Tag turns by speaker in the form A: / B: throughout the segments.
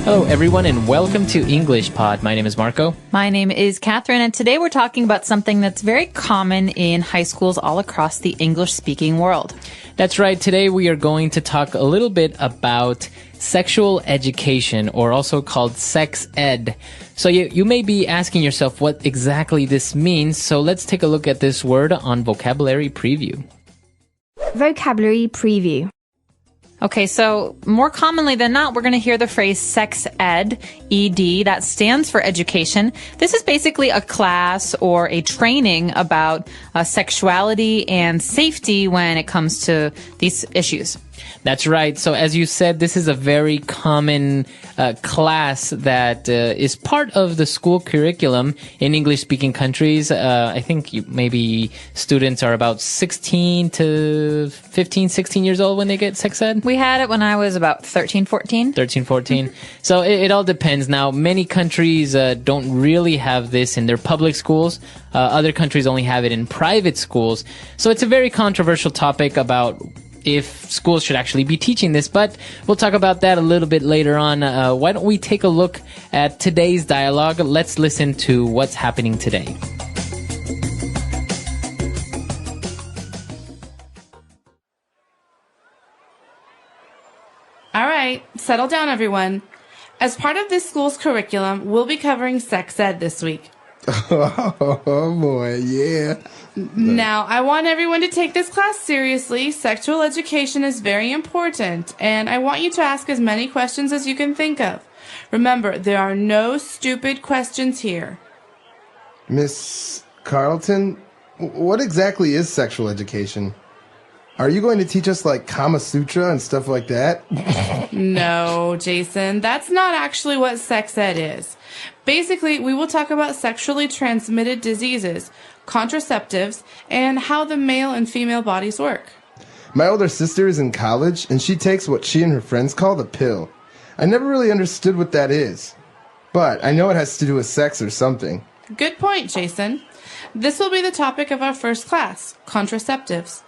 A: Hello, everyone, and welcome to English Pod. My name is Marco.
B: My name is Catherine, and today we're talking about something that's very common in high schools all across the English-speaking world.
A: That's right. Today we are going to talk a little bit about sexual education, or also called sex ed. So you may be asking yourself what exactly this means, so let's take a look at this word on Vocabulary Preview.
C: Vocabulary Preview.
B: Okay, so more commonly than not, we're going to hear the phrase sex ed, ED, that stands for education. This is basically a class or a training about sexuality and safety when it comes to these issues.
A: That's right. So as you said, this is a very common class that is part of the school curriculum in English-speaking countries. I think maybe students are about 16 to 15, 16 years old when they get sex ed.
B: We had it when I was about 13, 14.
A: 13, 14. So it all depends. Now, many countries don't really have this in their public schools. Other countries only have it in private schools. So it's a very controversial topic about if schools should actually be teaching this, but we'll talk about that a little bit later on. Why don't we take a look at today's dialogue? Let's listen to what's happening today.
D: All right, settle down, everyone. As part of this school's curriculum, we'll be covering sex ed this week.
E: Oh boy, yeah.
D: Now, I want everyone to take this class seriously. Sexual education is very important, and I want you to ask as many questions as you can think of. Remember, there are no stupid questions here.
E: Miss Carlton, what exactly is sexual education? Are you going to teach us like Kama Sutra and stuff like that?
D: No, Jason, that's not actually what sex ed is. Basically, we will talk about sexually transmitted diseases, contraceptives, and how the male and female bodies work.
E: My older sister is in college, and she takes what she and her friends call the pill. I never really understood what that is, but I know it has to do with sex or something.
D: Good point, Jason. This will be the topic of our first class, contraceptives.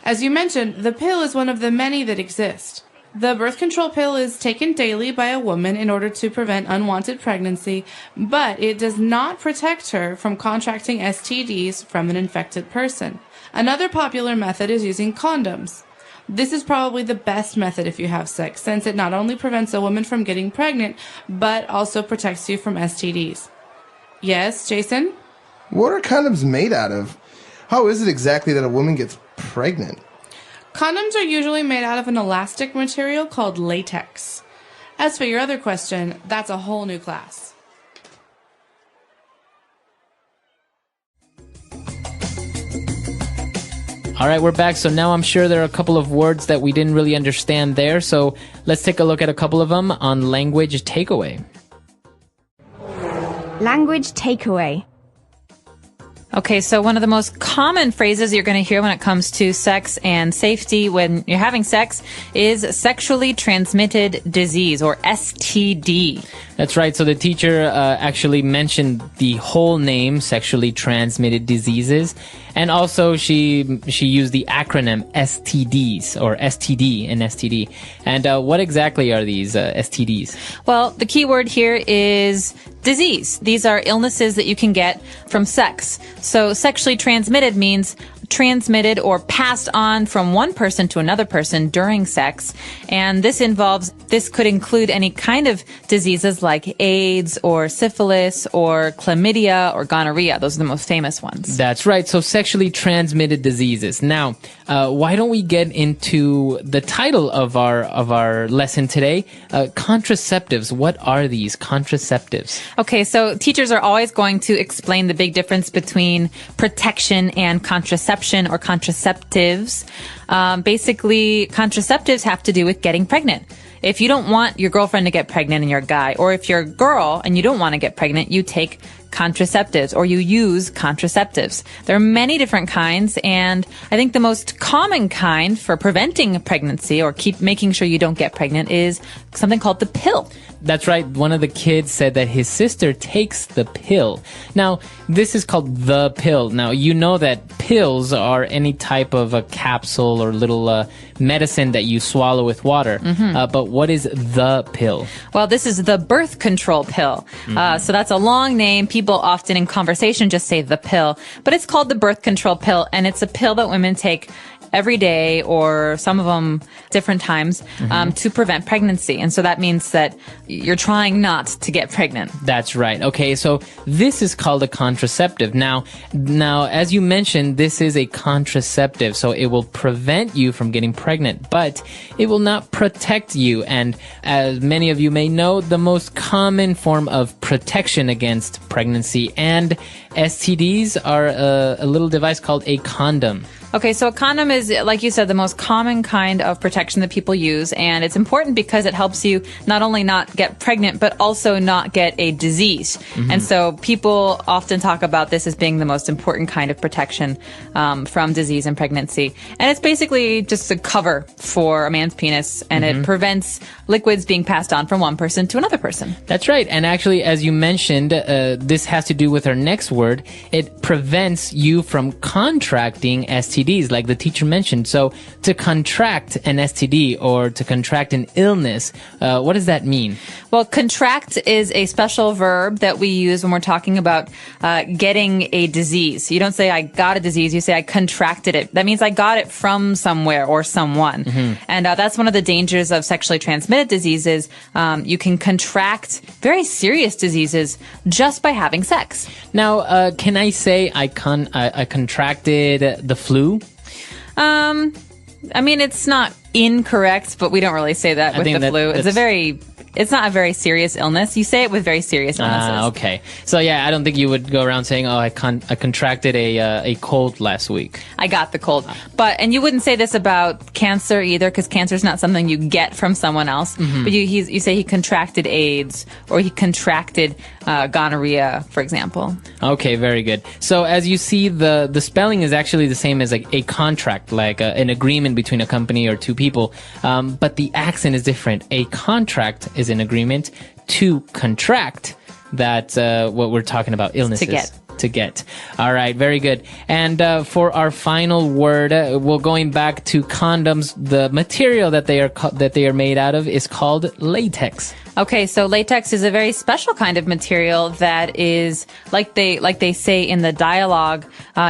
D: As you mentioned, the pill is one of the many that exist. The birth control pill is taken daily by a woman in order to prevent unwanted pregnancy, but it does not protect her from contracting STDs from an infected person. Another popular method is using condoms. This is probably the best method if you have sex, since it not only prevents a woman from getting pregnant, but also protects you from STDs. Yes, Jason?
E: What are condoms made out of? How is it exactly that a woman gets pregnant?
D: Condoms are usually made out of an elastic material called latex. As for your other question, that's a whole new class.
A: All right, we're back. So now I'm sure there are a couple of words that we didn't really understand there. So let's take a look at a couple of them on language takeaway.
C: Language Takeaway.
B: Okay, so one of the most common phrases you're going to hear when it comes to sex and safety when you're having sex is sexually transmitted disease, or STD.
A: That's right. So the teacher actually mentioned the whole name, sexually transmitted diseases. And also she used the acronym STDs, or STD and STD. And what exactly are these STDs?
B: Well, the key word here is disease. These are illnesses that you can get from sex. So sexually transmitted means transmitted or passed on from one person to another person during sex. And this could include any kind of diseases like AIDS or syphilis or chlamydia or gonorrhea. Those are the most famous ones.
A: That's right. So sexually transmitted diseases. Now, why don't we get into the title of our lesson today? Contraceptives. What are these contraceptives?
B: Okay, so teachers are always going to explain the big difference between protection and contraception or contraceptives. Basically, contraceptives have to do with getting pregnant. If you don't want your girlfriend to get pregnant and you're a guy, or if you're a girl and you don't want to get pregnant, you take contraceptives, or you use contraceptives. There are many different kinds, and I think the most common kind for preventing pregnancy or keep making sure you don't get pregnant is something called the pill.
A: That's right. One of the kids said that his sister takes the pill. Now, this is called the pill. Now, you know that pills are any type of a capsule or little medicine that you swallow with water. But what is the pill?
B: Well, this is the birth control pill. So that's a long name. People often in conversation just say the pill, but it's called the birth control pill, and it's a pill that women take every day, or some of them different times, to prevent pregnancy. And so that means that you're trying not to get pregnant.
A: That's right. Okay, so this is called a contraceptive. Now, as you mentioned, this is a contraceptive, so it will prevent you from getting pregnant, but it will not protect you. And as many of you may know, the most common form of protection against pregnancy and STDs are a little device called a condom.
B: Okay, so a condom is, like you said, the most common kind of protection that people use, and it's important because it helps you not only not get pregnant, but also not get a disease. And so people often talk about this as being the most important kind of protection from disease and pregnancy. And it's basically just a cover for a man's penis, and it prevents liquids being passed on from one person to another person.
A: That's right. And actually, as you mentioned, this has to do with our next word. It prevents you from contracting STDs, like the teacher mentioned. So to contract an STD or to contract an illness, what does that mean?
B: Well, contract is a special verb that we use when we're talking about getting a disease. You don't say, I got a disease. You say, I contracted it. That means I got it from somewhere or someone. And that's one of the dangers of sexually transmitted diseases. You can contract very serious diseases just by having sex.
A: Now, can I say I contracted the flu?
B: I mean, it's not incorrect, but we don't really say that with the flu. It's not a very serious illness. You say it with very serious illnesses.
A: Okay. So yeah, I don't think you would go around saying, "Oh, I contracted a cold last week."
B: I got the cold. And you wouldn't say this about cancer either, because cancer is not something you get from someone else. But you say he contracted AIDS, or he contracted gonorrhea, for example.
A: Okay, very good. So as you see, the spelling is actually the same as like a contract, like an agreement between a company or two people. But the accent is different. A contract is an agreement. To contract, that's what we're talking about, illnesses. To get. All right, very good. And for our final word, we're going back to condoms. The material that they are made out of is called latex.
B: Okay, so latex is a very special kind of material that is, like they say in the dialogue,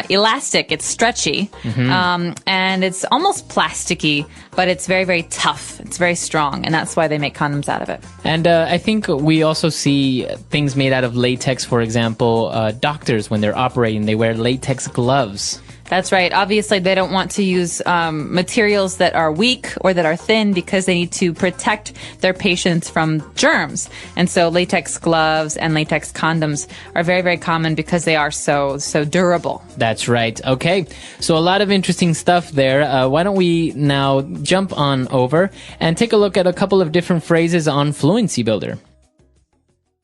B: elastic. It's stretchy, and it's almost plasticky, but it's very, very tough. It's very strong, and that's why they make condoms out of it.
A: And I think we also see things made out of latex. For example, doctors, when they're operating, they wear latex gloves.
B: That's right. Obviously, they don't want to use materials that are weak or that are thin, because they need to protect their patients from germs. And so latex gloves and latex condoms are very, very common because they are so durable.
A: That's right. Okay. So a lot of interesting stuff there. Why don't we now jump on over and take a look at a couple of different phrases on Fluency Builder.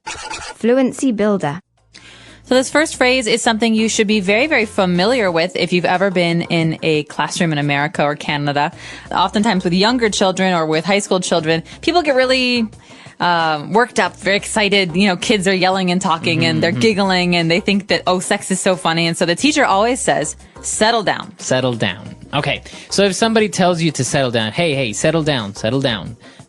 C: Fluency Builder.
B: So this first phrase is something you should be very, very familiar with if you've ever been in a classroom in America or Canada. Oftentimes with younger children or with high school children, people get really worked up, very excited. You know, kids are yelling and talking and they're giggling and they think that, oh, sex is so funny. And so the teacher always says, settle down.
A: Settle down. Okay. So if somebody tells you to settle down, hey, settle down,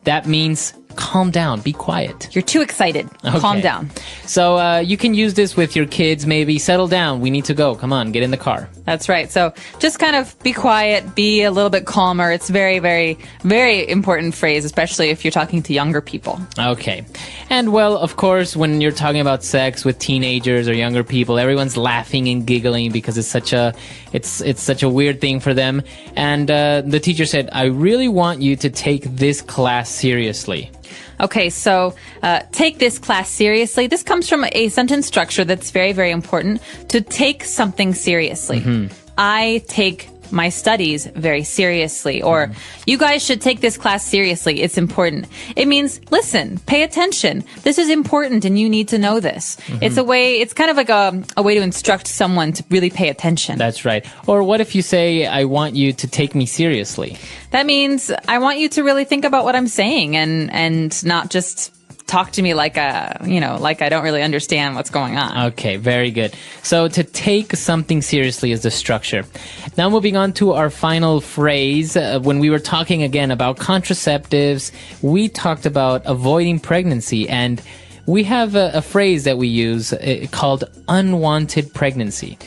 A: that means calm down, be quiet.
B: You're too excited. Okay. Calm down.
A: So you can use this with your kids, maybe. Settle down, we need to go. Come on, get in the car.
B: That's right. So just kind of be quiet, be a little bit calmer. It's very, very, very important phrase, especially if you're talking to younger people.
A: Okay. And well, of course, when you're talking about sex with teenagers or younger people, everyone's laughing and giggling because it's such a weird thing for them. And the teacher said, I really want you to take this class seriously.
B: Okay, so take this class seriously. This comes from a sentence structure that's very, very important. To take something seriously. I take my studies very seriously, or you guys should take this class seriously. It's important. It means, listen, pay attention. This is important and you need to know this. It's kind of like a way to instruct someone to really pay attention.
A: That's right. Or what if you say, I want you to take me seriously?
B: That means I want you to really think about what I'm saying and not just talk to me like I don't really understand what's going on.
A: Okay, very good. So to take something seriously is the structure. Now moving on to our final phrase. When we were talking again about contraceptives, we talked about avoiding pregnancy, and we have a phrase that we use called unwanted pregnancy.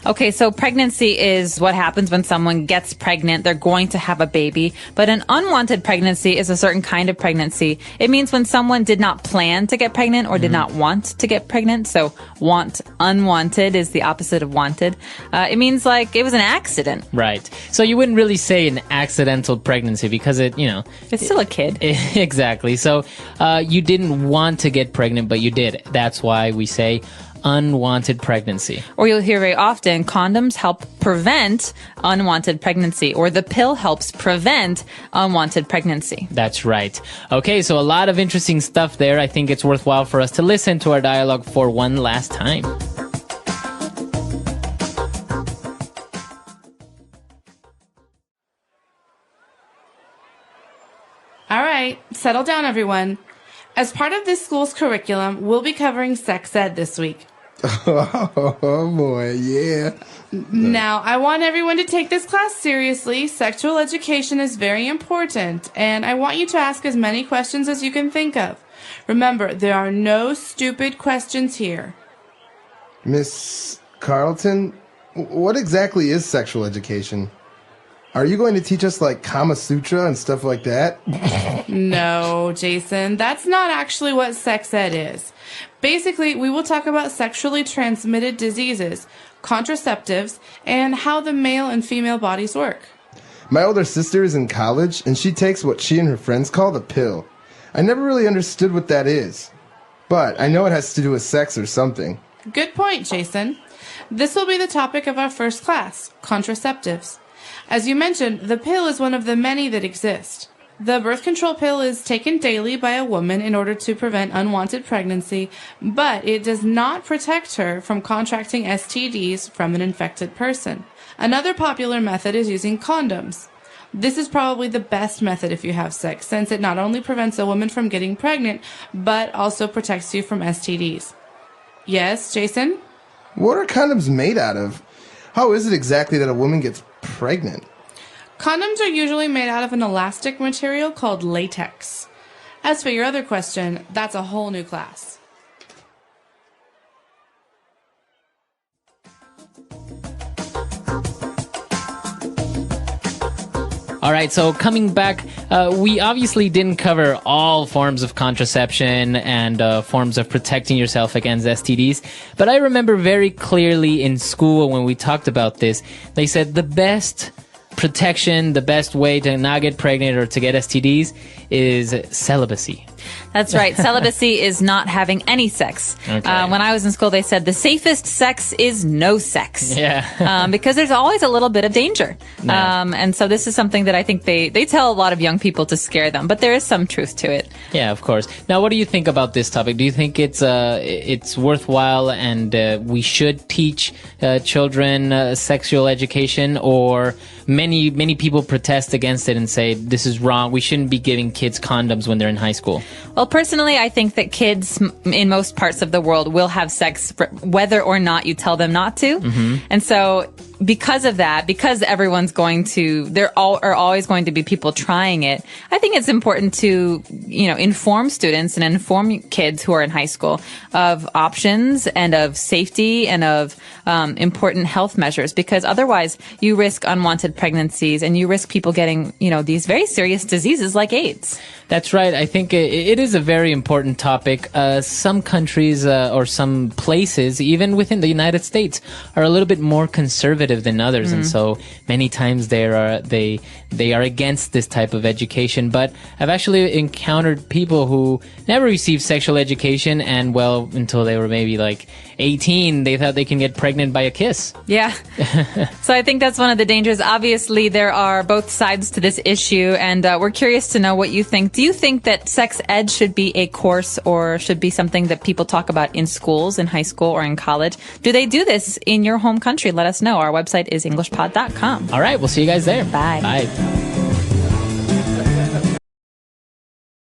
B: Okay, so pregnancy is what happens when someone gets pregnant. They're going to have a baby. But an unwanted pregnancy is a certain kind of pregnancy. It means when someone did not plan to get pregnant or did not want to get pregnant. So unwanted is the opposite of wanted. It means like it was an accident.
A: Right. So you wouldn't really say an accidental pregnancy because
B: It's still a kid.
A: Exactly. So you didn't want to get pregnant, but you did. That's why we say unwanted pregnancy.
B: Or you'll hear very often, condoms help prevent unwanted pregnancy, or the pill helps prevent unwanted pregnancy.
A: That's right. Okay, so a lot of interesting stuff there. I think it's worthwhile for us to listen to our dialogue for one last time.
D: All right, settle down, everyone. As part of this school's curriculum, we'll be covering sex ed this week.
E: Oh boy, yeah.
D: Now, I want everyone to take this class seriously. Sexual education is very important, and I want you to ask as many questions as you can think of. Remember, there are no stupid questions here.
E: Miss Carlton, what exactly is sexual education? Are you going to teach us like Kama Sutra and stuff like that?
D: No, Jason, that's not actually what sex ed is. Basically, we will talk about sexually transmitted diseases, contraceptives, and how the male and female bodies work.
E: My older sister is in college, and she takes what she and her friends call the pill. I never really understood what that is, but I know it has to do with sex or something.
D: Good point, Jason. This will be the topic of our first class, contraceptives. As you mentioned, the pill is one of the many that exist. The birth control pill is taken daily by a woman in order to prevent unwanted pregnancy, but it does not protect her from contracting STDs from an infected person. Another popular method is using condoms. This is probably the best method if you have sex, since it not only prevents a woman from getting pregnant, but also protects you from STDs. Yes, Jason?
E: What are condoms made out of? How is it exactly that a woman gets pregnant?
D: Condoms are usually made out of an elastic material called latex. As for your other question, that's a whole new class.
A: All right, so coming back, we obviously didn't cover all forms of contraception and forms of protecting yourself against STDs, but I remember very clearly in school when we talked about this, they said the best protection, the best way to not get pregnant or to get STDs is celibacy.
B: That's right. Celibacy is not having any sex.
A: Okay.
B: When I was in school, they said the safest sex is no sex.
A: Yeah.
B: Because there's always a little bit of danger.
A: Yeah.
B: And so this is something that I think they tell a lot of young people to scare them, but there is some truth to it.
A: Yeah, of course. Now, what do you think about this topic? Do you think it's worthwhile and we should teach children sexual education, or many people protest against it and say this is wrong? We shouldn't be giving kids condoms when they're in high school.
B: Well, personally, I think that kids in most parts of the world will have sex whether or not you tell them not to. Mm-hmm. And so because of that, because everyone's are always going to be people trying it, I think it's important to, inform students and inform kids who are in high school of options and of safety and of important health measures, because otherwise you risk unwanted pregnancies and you risk people getting, these very serious diseases like AIDS.
A: That's right. I think it is a very important topic. Some countries or some places, even within the United States, are a little bit more conservative sensitive than others, and so many times they are against this type of education. But I've actually encountered people who never received sexual education, and well, until they were maybe like 18, they thought they can get pregnant by a kiss.
B: Yeah. So I think that's one of the dangers. Obviously, there are both sides to this issue, and we're curious to know what you think. Do you think that sex ed should be a course or should be something that people talk about in schools, in high school, or in college? Do they do this in your home country? Let us know. Our website is EnglishPod.com.
A: All right, we'll see you guys there.
B: Bye.
A: Bye.